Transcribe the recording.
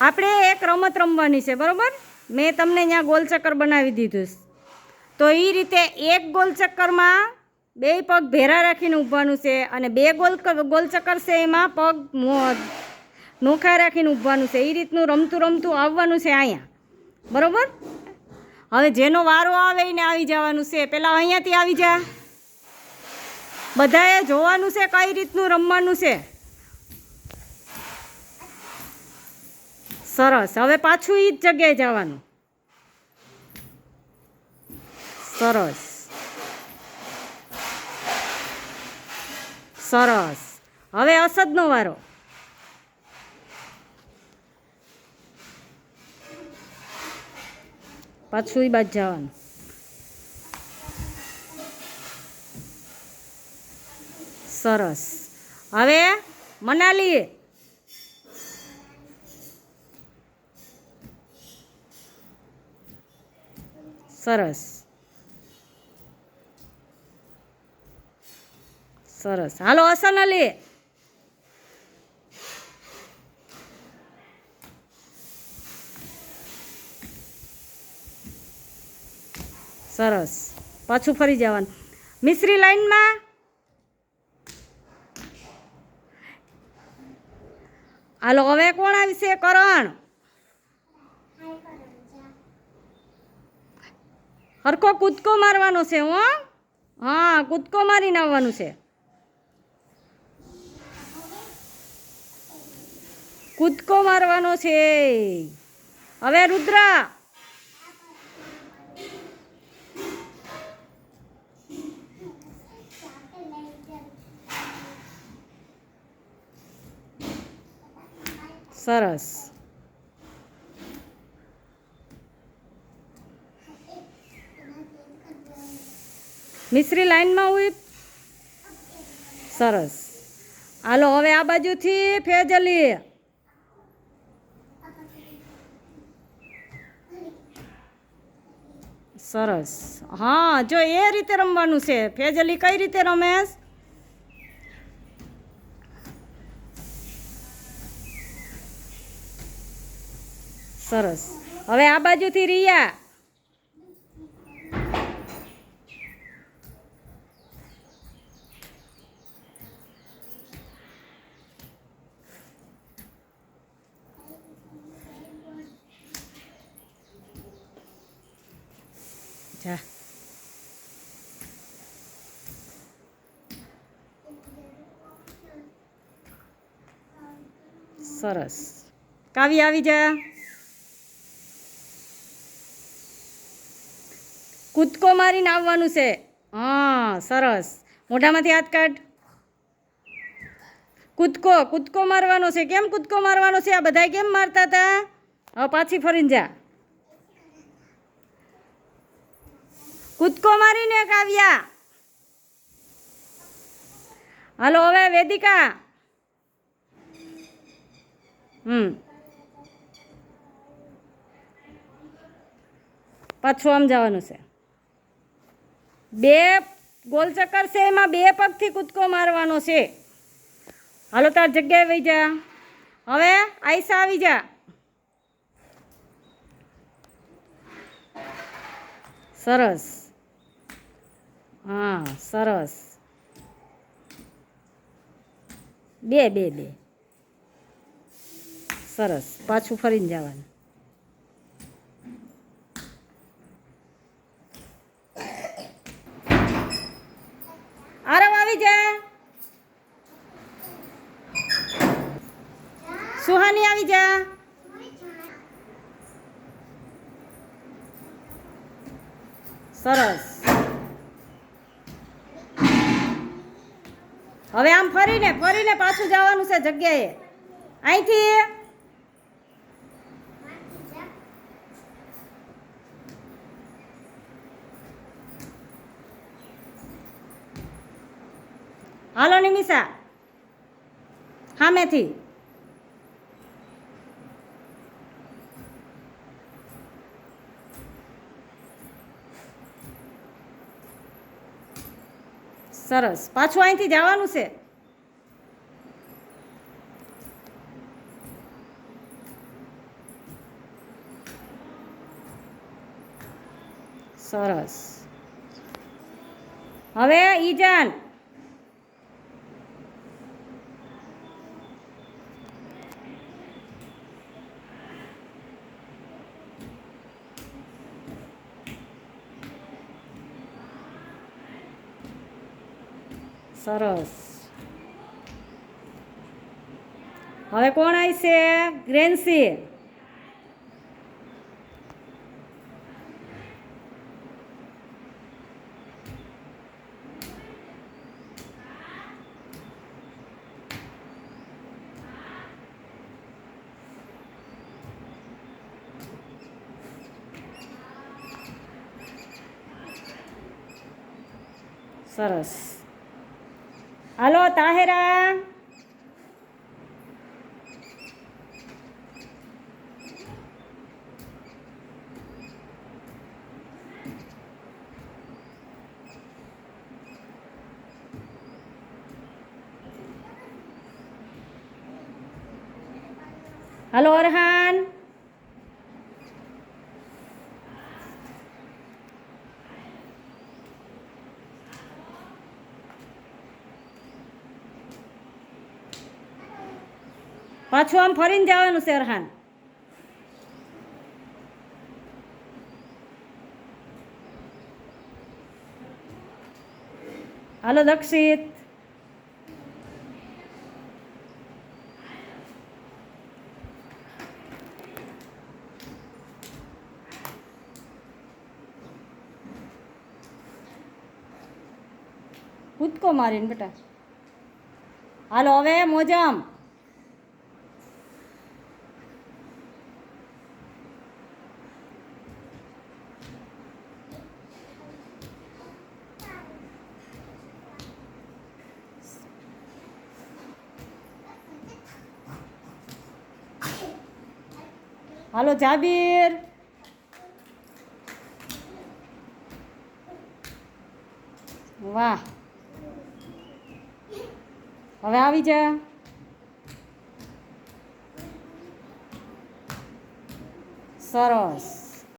આપણે એક રમત રમવાની છે, બરાબર? મેં તમને ત્યાં ગોલચક્કર બનાવી દીધું છે. તો એ રીતે એક ગોલચક્કરમાં બે પગ ભેરા રાખીને ઊભવાનું છે અને બે ગોલચક્કર છે એમાં પગ નોખા રાખીને ઊભવાનું છે. એ રીતનું રમતું રમતું આવવાનું છે અહીંયા, બરાબર? હવે જેનો વારો આવે એને આવી જવાનું છે. પહેલાં અહીંયાથી આવી જા. બધાએ જોવાનું છે કઈ રીતનું રમવાનું છે. સરસ. હવે પાછું એ જ જગ્યાએ જવાનું. સરસ સરસ. હવે અસદનો વારો. પાછું એ બાજુ જવાનું. સરસ. હવે મનાલી. સરસ સરસ. હાલો હસન અલી. સરસ. પાછું ફરી જવાનું. મિશ્રી લાઈનમાં. હાલો હવે કોણ આવશે? કરણ. હરખો કૂદકો મારવાનો છે. હા, કૂદકો મારીને આવવાનું છે. કૂદકો મારવાનો છે. હવે રુદ્રા. સરસ. મિશ્રી લાઈનમાં હોય. સરસ. હાલો હવે આ બાજુથી ફેજલી. સરસ. હા, જો એ રીતે રમવાનું છે. ફેજલી કઈ રીતે રમેશ? સરસ. હવે આ બાજુથી રિયા. જા. સરસ. કાવી આવી જા. કૂદકો મારીને આવવાનું છે. હા, સરસ. મોઢામાંથી હાથ કાઢ. કૂદકો મારવાનો છે. કેમ કૂદકો મારવાનો છે? આ બધા કેમ મારતા હતા? હવે પાછી ફરીને જા. કૂદકો મારીને કાવ્યા. હાલો હવે વેદિકા. પાછું આમ જવાનું છે. બે ગોલચક્કર છે એમાં બે પગથી કૂદકો મારવાનો છે. હાલો તાર જગ્યાએ વહી જા. હવે આયશા આવી જા. સરસ. હા, સરસ. બે. સરસ. પાછું ફરીને જવાનું. આરવ આવી જા. સુહાની આવી જા. સરસ. હવે આમ ફરીને પાછું જવાનું છે જગ્યાએ. અહીંથી. હાલો નિમિષા. સામેથી. સરસ. પાછું અહીંથી જવાનું છે. સરસ. હવે ઈજાન. સરસ. હવે કોણ આવશે? ગ્રેન્સી. સરસ. હાલો તાહેરા. હાલો અરહાન. પાછું આમ ફરીને જવાનું છે અરહાન. હાલો દક્ષિત. કૂદકો મારીને બેટા. હાલો હવે મોજમ. હાલો જાબીર. વાહ. હવે આવી જા. સરસ.